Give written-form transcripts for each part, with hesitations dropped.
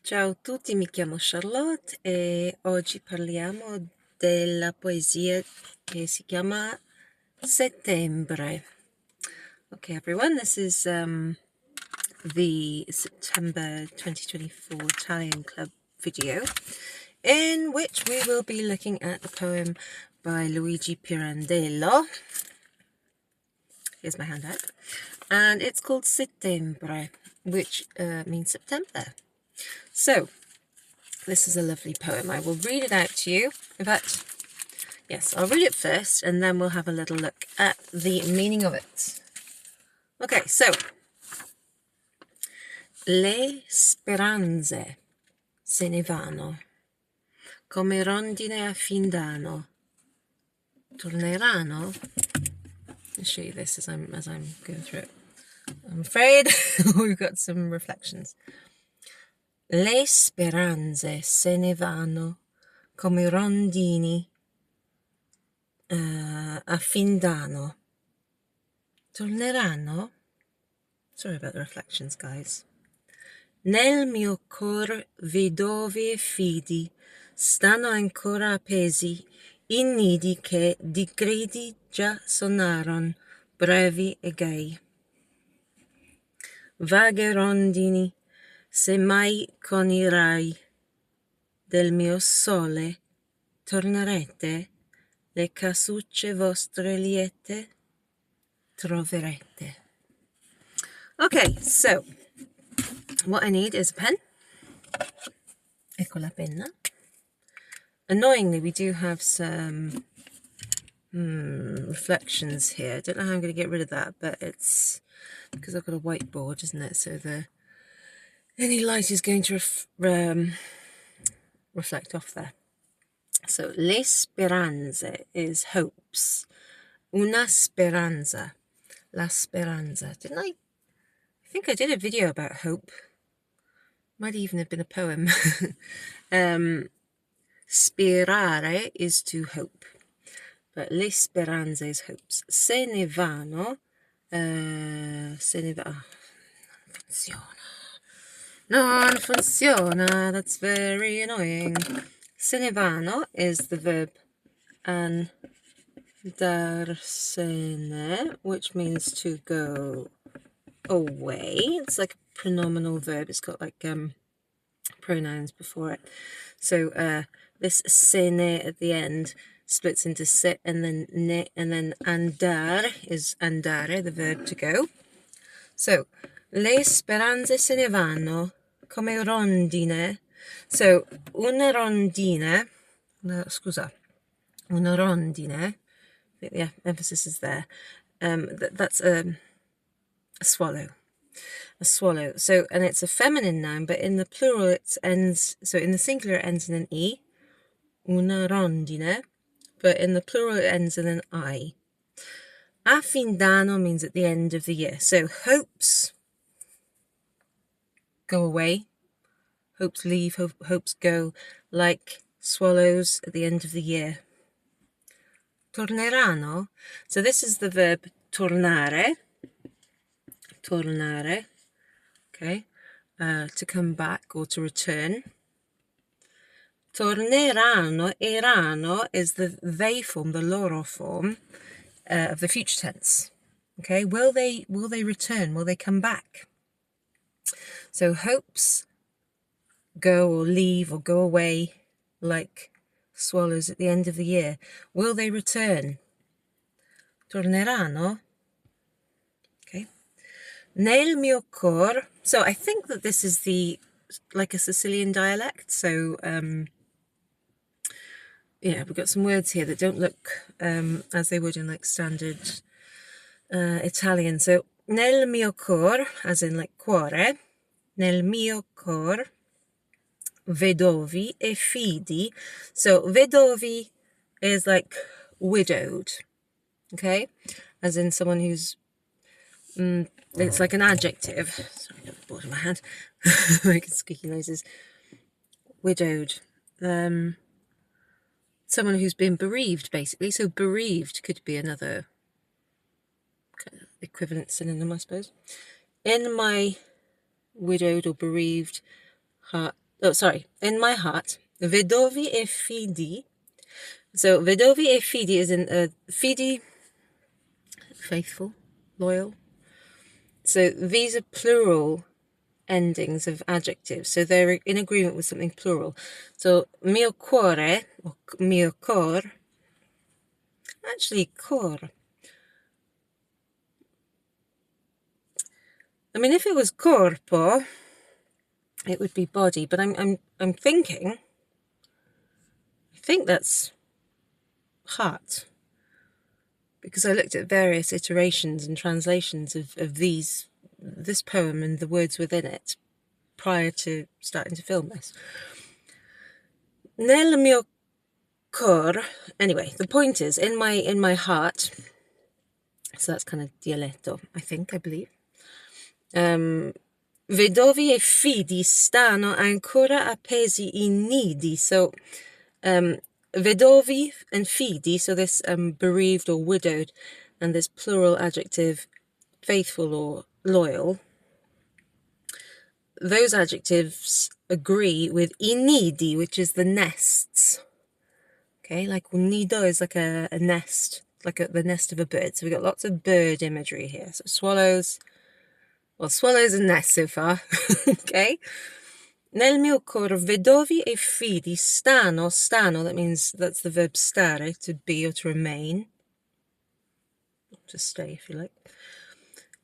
Ciao a tutti, mi chiamo Charlotte e oggi parliamo della poesia che si chiama Settembre. Okay, everyone, this is the September 2024 Italian Club video, in which we will be looking at a poem by Luigi Pirandello. Here's my handout. And it's called Settembre, which means September. So, this is a lovely poem. I will read it out to you. In fact, yes, I'll read it first and then we'll have a little look at the meaning of it. Okay, so. Le speranze se ne vanno, come rondine a fin d'anno. Torneranno? I'll show you this as I'm going through it. I'm afraid we've got some reflections. Le speranze se ne vanno come rondini a fin d'anno. Torneranno? Sorry about the reflections, guys. Nel mio cor vedovi e fidi stanno ancora appesi i nidi che di gridi già sonaron, brevi e gay. Vaghe rondini, se mai con i rai del mio sole tornerete, le casucce vostre liete troverete. Okay, so what I need is a pen. Ecco la penna. Annoyingly, we do have some reflections here. I don't know how I'm going to get rid of that, but it's because I've got a whiteboard, isn't it? So any light is going to reflect off there. So, le speranze is hopes. Una speranza. La speranza. Didn't I think I did a video about hope. Might even have been a poem. Sperare is to hope. But le speranze is hopes. Se ne vanno. Se ne va. Non funziona. That's very annoying. Se ne vanno is the verb andarsene, which means to go away. It's like a pronominal verb. It's got like pronouns before it. So this sene at the end splits into se and then ne, and then andar is andare, the verb to go. So le speranze se ne vanno come rondine. So una rondine, una rondine. Yeah, emphasis is there. That's a swallow. A swallow. So, and it's a feminine noun, but in the plural it ends, so in the singular it ends in an E, una rondine, but in the plural it ends in an I. A fin d'anno means at the end of the year. So hopes go away, hopes leave, hopes go, like swallows at the end of the year. Torneranno. So this is the verb tornare. Tornare. Okay. To come back or to return. Torneranno. Erano is the they form, the loro form of the future tense. Okay. Will they return? Will they come back? So hopes go or leave or go away like swallows at the end of the year. Will they return? Torneranno. Okay. Nel mio cor. So I think that this is like a Sicilian dialect. So yeah, we've got some words here that don't look as they would in like standard Italian. So nel mio cor, as in like cuore. Nel mio cor. Vedovi e fidi. So vedovi is like widowed, okay, as in someone who's it's like an adjective. Sorry, I got the board in my hand. Making squeaky noises. Widowed, someone who's been bereaved, basically. So bereaved could be another kind of equivalent synonym, I suppose. In my widowed or bereaved heart oh, sorry, in my heart, vedovi e fidi. So vedovi e fidi is in fidi, faithful, loyal. So these are plural endings of adjectives, so they're in agreement with something plural. So mio cuore, or mio cor, actually cor. I mean, if it was corpo, it would be body, but I'm thinking, I think that's heart, because I looked at various iterations and translations of this poem and the words within it prior to starting to film this. Nel mio cor, anyway, the point is, in my heart, so that's kind of dialetto, I believe. Vedovi e fidi stanno ancora appesi in nidi. So, vedovi and fidi, so this bereaved or widowed, and this plural adjective, faithful or loyal, those adjectives agree with inidi, which is the nests. Okay, like nido is like a nest, like the nest of a bird. So we've got lots of bird imagery here. So swallows, well, swallows and nests so far. Okay. Nel mio cor vedovi e fidi stanno, that means that's the verb stare, to be or to remain. To stay, if you like.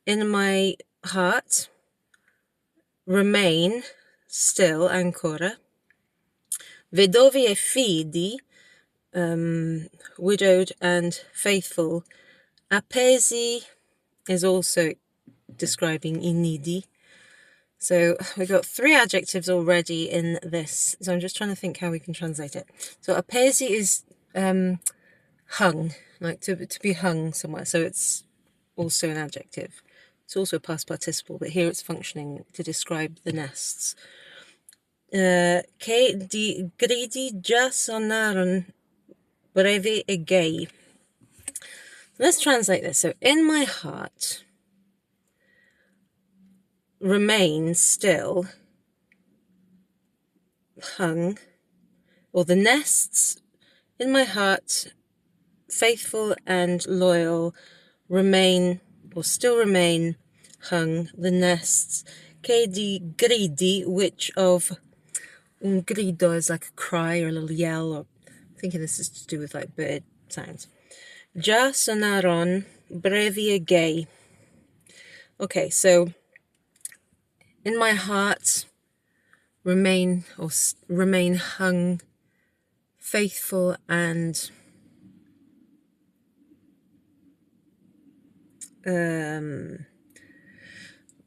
In my heart, remain, still, ancora. Vedovi e fidi, widowed and faithful. Appesi is also describing i nidi. So we've got 3 adjectives already in this. So I'm just trying to think how we can translate it. So appesi is hung, like to be hung somewhere. So it's also an adjective. It's also a past participle, but here it's functioning to describe the nests. Che di gridi già sonarono brevi e gay. Let's translate this. So, in my heart, remain still, hung, or the nests in my heart, faithful and loyal, remain, or still remain, hung, the nests, che di gridi, which of, un grido is like a cry or a little yell, or I'm thinking this is to do with like bird sounds. Già sonaron brevi e gay. Okay, so in my heart, remain hung, faithful and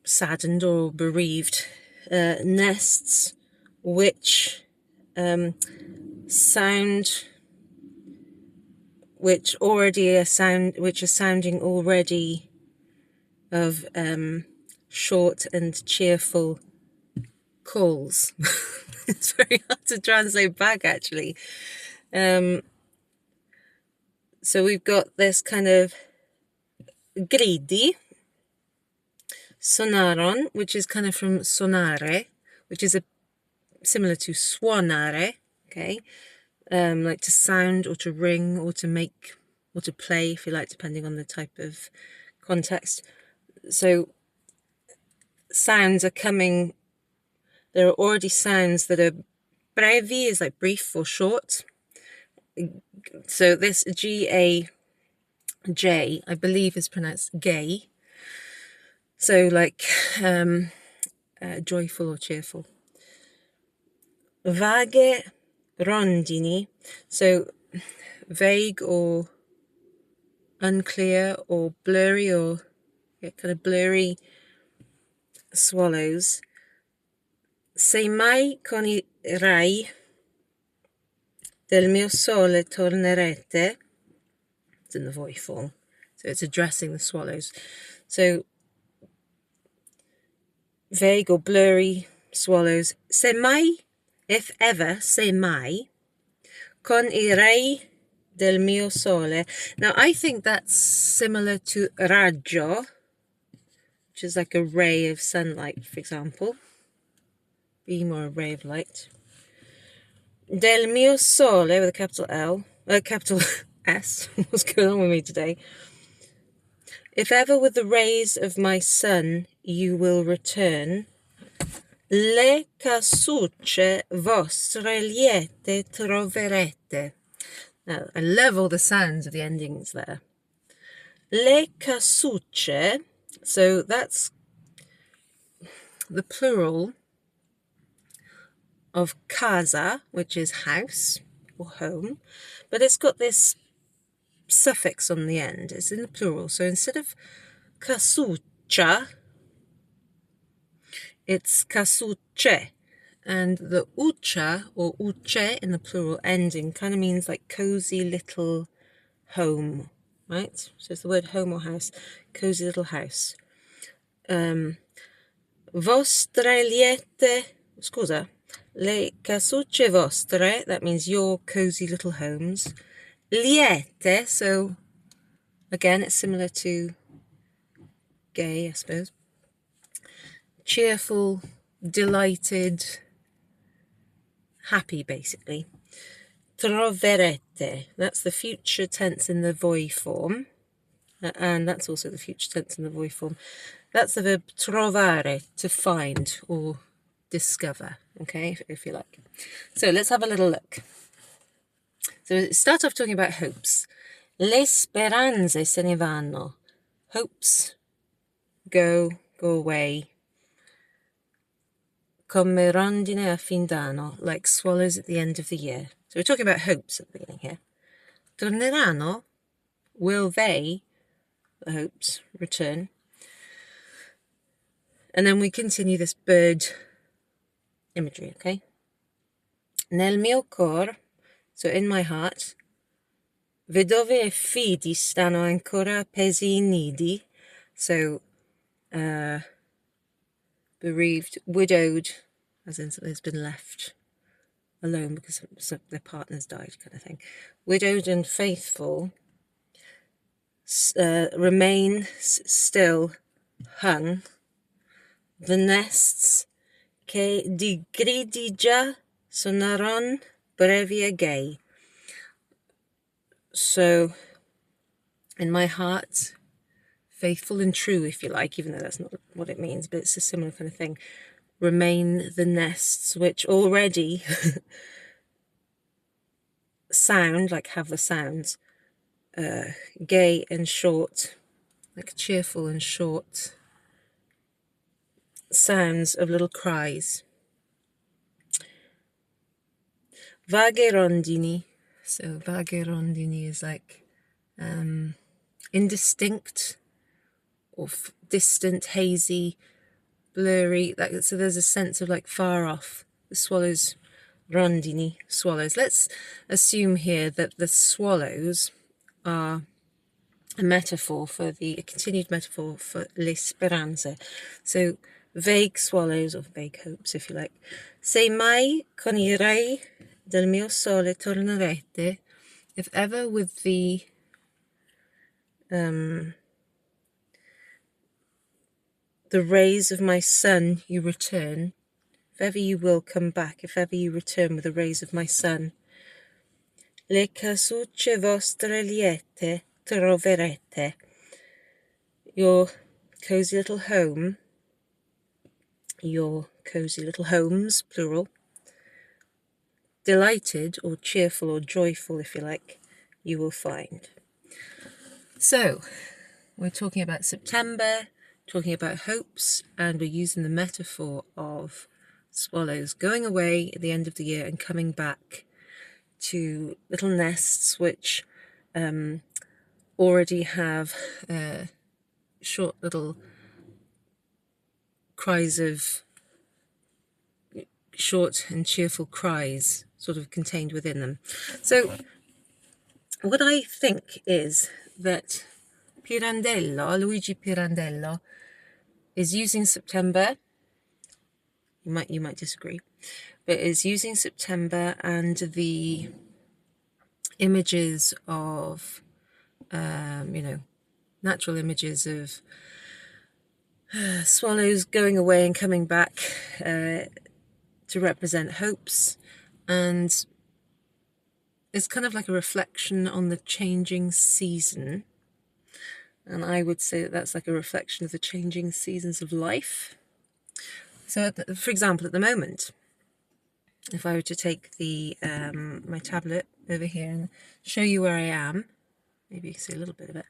saddened or bereaved, nests which are sounding already of short and cheerful calls. It's very hard to translate back, actually. So we've got this kind of gridi, sonaron, which is kind of from sonare, which is similar to suonare, okay? Like to sound or to ring or to make or to play, if you like, depending on the type of context. So sounds are coming, there are already sounds that are brevi, is like brief or short. So this G-A-J, I believe, is pronounced gay. So like joyful or cheerful. Vaghe rondini, so vague or unclear or blurry or kind of blurry swallows. Se mai con i rai del mio sole tornerete, it's in the voice form, so it's addressing the swallows. So vague or blurry swallows. Se mai, if ever, se mai, con i rai del mio sole. Now I think that's similar to raggio, which is like a ray of sunlight, for example. beam or a ray of light. Del mio sole with a capital L, capital S. What's going on with me today? If ever with the rays of my sun you will return, le casucce vostre liete troverete. Now, I love all the sounds of the endings there. Le casucce, so that's the plural of casa, which is house or home, but it's got this suffix on the end. It's in the plural, so instead of casuccia, it's casucce, and the uccia or ucce in the plural ending kind of means like cozy little home, right? So it's the word home or house, cozy little house. Vostre liete, scusa, le casucce vostre, that means your cozy little homes. Liete, so again, it's similar to gay, I suppose. Cheerful, delighted, happy, basically. Troverete, that's the future tense in the voi form. And that's also the future tense in the voi form. That's the verb trovare, to find or discover, okay, if you like. So let's have a little look. So start off talking about hopes. Le speranze se ne vanno. Hopes go away. Come rondine a fin d'anno, like swallows at the end of the year. So we're talking about hopes at the beginning here. Torneranno, will they, the hopes, return? And then we continue this bird imagery, okay? Nel mio cor, so in my heart, vedove e figli stanno ancora appesi in nidi, so bereaved, widowed, as in something has been left alone because their partner's died, kind of thing. Widowed and faithful remain still hung. The nests che di grigia sonaron brevi e gay. So, in my heart, faithful and true, if you like, even though that's not what it means, but it's a similar kind of thing, remain the nests which already sound, like have the sounds, gay and short, like cheerful and short sounds of little cries. Vaghe rondini. So vaghe rondini is like indistinct or distant, hazy, blurry. So there's a sense of like far off. The swallows, rondini, swallows. Let's assume here that the swallows are a continued metaphor for le speranze. So vague swallows, or vague hopes, if you like. Se mai con I ray del mio sole tornerete, if ever with the rays of my sun you return, if ever you will come back, if ever you return with the rays of my sun, le casucce vostre liete troverete, your cozy little home, your cozy little homes, plural, delighted or cheerful or joyful, if you like, you will find. So, we're talking about September, talking about hopes, and we're using the metaphor of swallows going away at the end of the year and coming back to little nests which already have short little cries of short and cheerful cries sort of contained within them. So what I think is that Luigi Pirandello is using September, you might disagree, but is using September and the images of natural images of swallows going away and coming back to represent hopes, and it's kind of like a reflection on the changing season. And I would say that that's like a reflection of the changing seasons of life. So, for example, at the moment, if I were to take the my tablet over here and show you where I am, maybe you can see a little bit of it.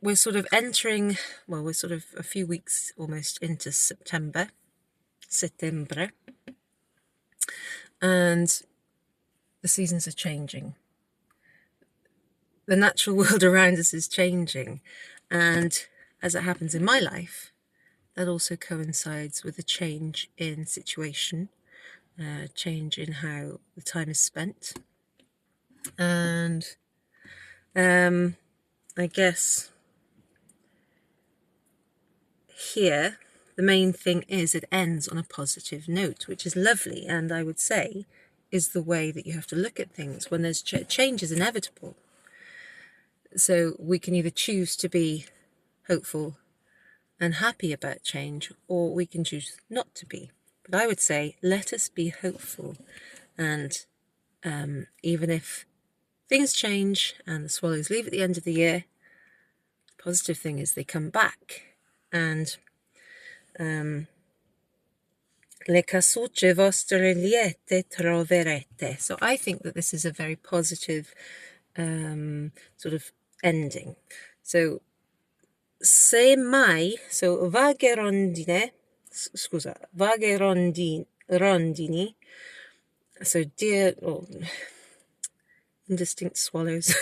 We're sort of entering, well, we're sort of a few weeks almost into September, Settembre, and the seasons are changing. The natural world around us is changing, and as it happens in my life, that also coincides with a change in situation, change in how the time is spent. And I guess here the main thing is it ends on a positive note, which is lovely, and I would say is the way that you have to look at things when there's change is inevitable. So we can either choose to be hopeful and happy about change, or we can choose not to be. But I would say, let us be hopeful. And even if things change and the swallows leave at the end of the year, the positive thing is they come back. And le casucce vostre liete troverete. So I think that this is a very positive sort of ending. So se mai, so vaghe rondini, so dear, or indistinct swallows,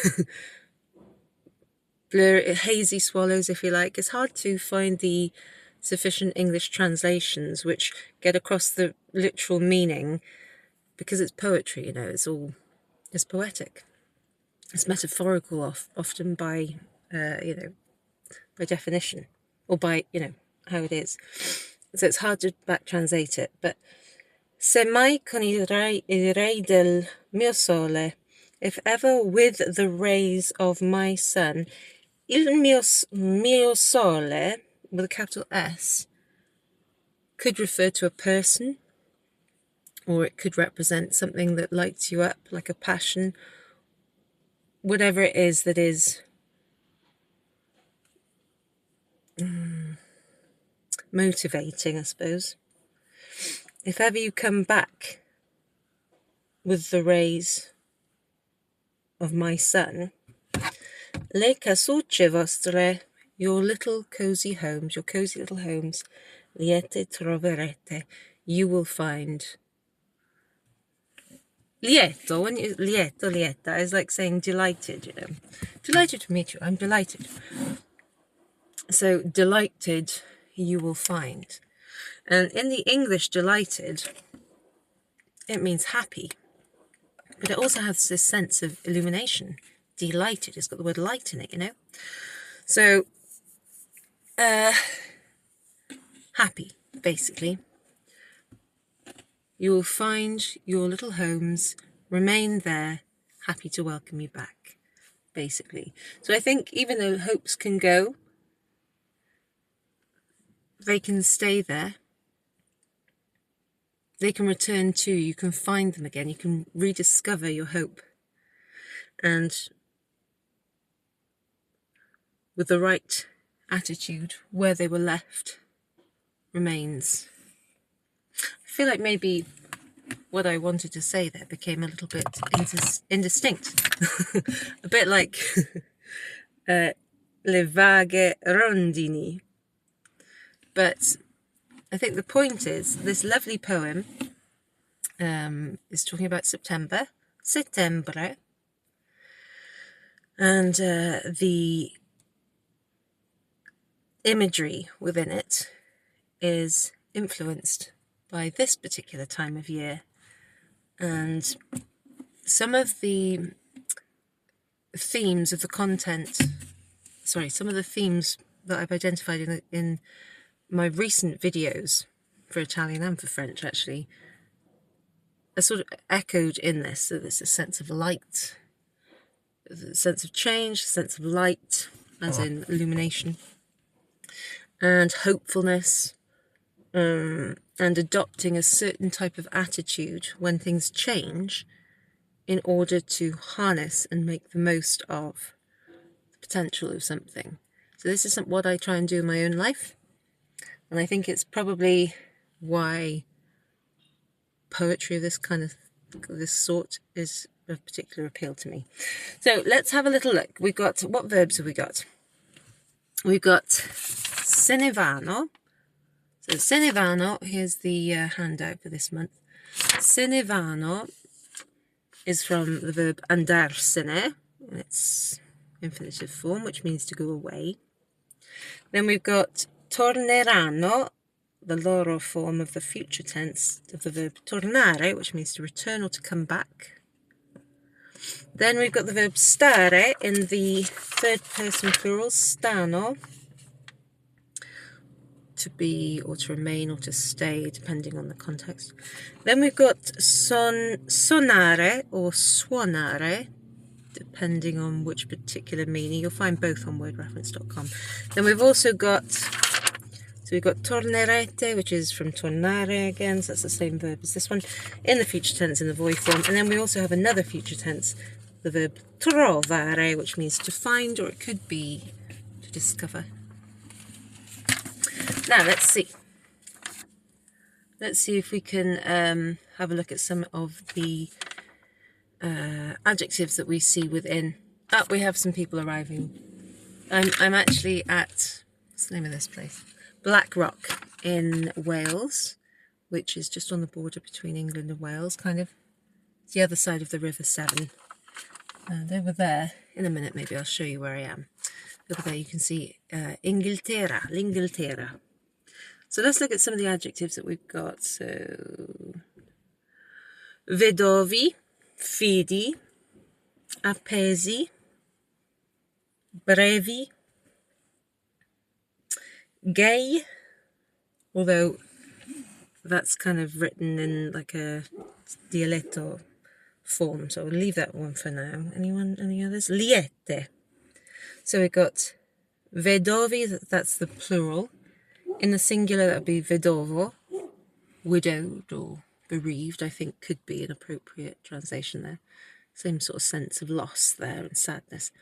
hazy swallows, if you like. It's hard to find the sufficient English translations which get across the literal meaning, because it's poetry, you know, it's poetic. It's metaphorical often by, by definition, or by, how it is. So it's hard to back translate it. But se mai con il ray del mio sole, if ever with the rays of my sun, il mio sole, with a capital S, could refer to a person, or it could represent something that lights you up, like a passion, whatever it is that is motivating, I suppose. If ever you come back with the rays of my sun, le casucce vostre, your little cozy homes, your cozy little homes, liete troverete, you will find. Lieto, when you, lieta is like saying delighted, Delighted to meet you, I'm delighted. So delighted, you will find. And in the English, delighted, it means happy. But it also has this sense of illumination. Delighted, it's got the word light in it, So, happy, basically. You will find your little homes, remain there, happy to welcome you back, basically. So I think even though hopes can go, they can stay there. They can return to, you can find them again, you can rediscover your hope. And with the right attitude, where they were left remains. I feel like maybe what I wanted to say there became a little bit indistinct. A bit like le vaghe rondini. But I think the point is, this lovely poem is talking about September, Settembre, and the imagery within it is influenced by this particular time of year, and some of the themes of the content, some of the themes that I've identified in my recent videos for Italian and for French actually are sort of echoed in this. So there's a sense of light, a sense of change, a sense of light, as in illumination, and hopefulness, and adopting a certain type of attitude when things change in order to harness and make the most of the potential of something. So this is what I try and do in my own life, and I think it's probably why poetry of this sort is of particular appeal to me. So let's have a little look. We've got, what verbs have we got? We've got se ne vanno. So se ne vanno, here's the handout for this month. Se ne vanno is from the verb andarsene. It's infinitive form, which means to go away. Then we've got torneranno, the loro form of the future tense of the verb tornare, which means to return or to come back. Then we've got the verb stare in the third person plural, stano, to be or to remain or to stay, depending on the context. Then we've got sonare or suonare, depending on which particular meaning. You'll find both on wordreference.com. Then we've also got, so we've got tornerete, which is from tornare again, so that's the same verb as this one, in the future tense in the voi form. And then we also have another future tense, the verb trovare, which means to find, or it could be to discover. Now let's see. Let's see if we can have a look at some of the adjectives that we see within. Oh, we have some people arriving. I'm actually at, what's the name of this place? Blackrock in Wales, which is just on the border between England and Wales, kind of. It's the other side of the River Severn. And over there, in a minute maybe I'll show you where I am. Over there you can see Inghilterra, l'Inghilterra. So let's look at some of the adjectives that we've got. So, vedovi, fidi, appesi, brevi, gay, although that's kind of written in like a dialetto form, so we'll leave that one for now. Any others? Liete. So we've got vedovi, that's the plural. In the singular, that would be vedovo, widowed or bereaved, I think could be an appropriate translation there. Same sort of sense of loss there and sadness.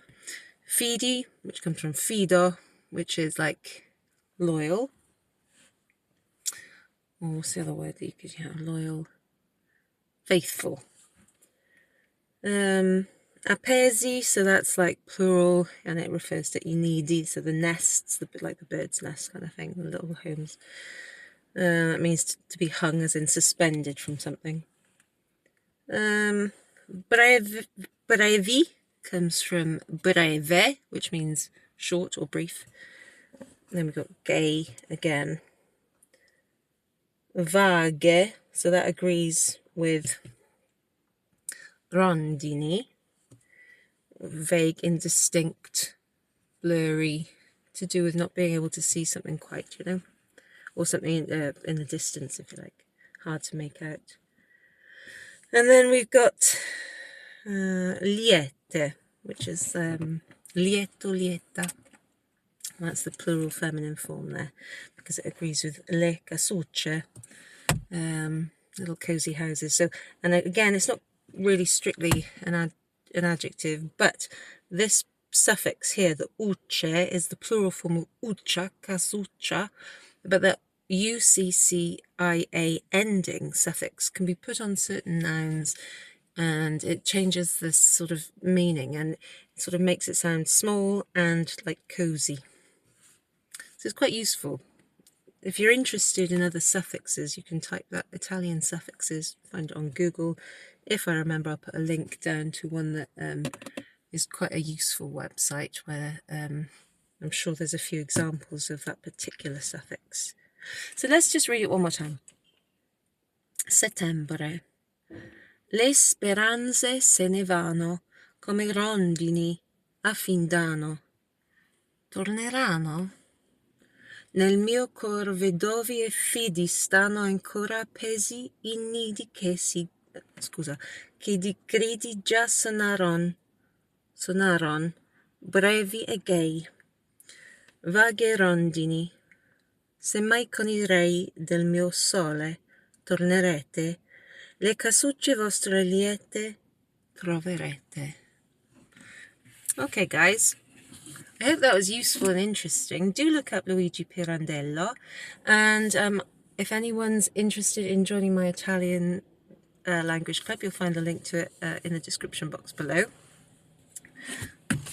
Fidi, which comes from fido, which is like loyal. Or what's the other word that you could have? Loyal, faithful. Appesi, so that's like plural, and it refers to inidi, so the nests, like the bird's nest kind of thing, the little homes. It means to be hung, as in suspended from something. Brevi comes from breve, which means short or brief. And then we've got gay again. Vage, so that agrees with rondini. Vague, indistinct, blurry, to do with not being able to see something quite, you know, or something in the distance, if you like, hard to make out. And then we've got liete, which is lieto, lieta. That's the plural feminine form there, because it agrees with le casucce, little cozy houses. So, and again, it's not really strictly an adjective, but this suffix here, the uce, is the plural form of uccia, casuccia, but the uccia ending suffix can be put on certain nouns, and it changes this sort of meaning, and it sort of makes it sound small and like cozy. So it's quite useful. If you're interested in other suffixes, you can type that Italian suffixes, find it on Google. If I remember, I'll put a link down to one that is quite a useful website where I'm sure there's a few examples of that particular suffix. So let's just read it one more time. Settembre. Le speranze se ne vanno come rondini a fin d'anno. Torneranno? Nel mio cor vedovi e fidi stanno ancora appesi in nidi che di gridi già sonaron, brevi e gay, vaghe rondini, Se mai con i re del mio sole tornerete, le casucce vostre liete troverete. Okay, guys. I hope that was useful and interesting. Do look up Luigi Pirandello, and if anyone's interested in joining my Italian language club, you'll find a link to it in the description box below.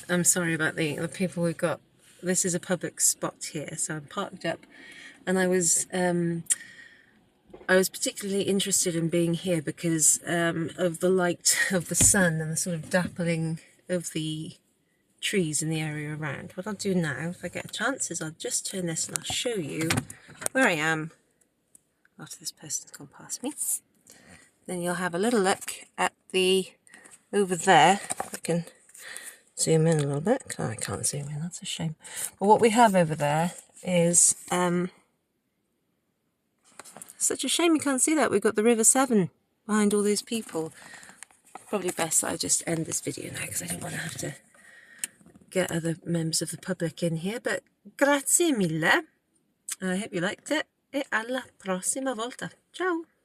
I'm sorry about the people we've got. This is a public spot here, so I'm parked up, and I was particularly interested in being here because of the light of the sun and the sort of dappling of the trees in the area around. What I'll do now, if I get a chance, is I'll just turn this and I'll show you where I am after this person's gone past me. Then you'll have a little look at over there. I can zoom in a little bit. Oh, I can't zoom in, that's a shame. But what we have over there is such a shame you can't see that. We've got the River Severn behind all those people. Probably best that I just end this video now because I don't want to have to get other members of the public in here. But grazie mille. I hope you liked it. E alla prossima volta. Ciao!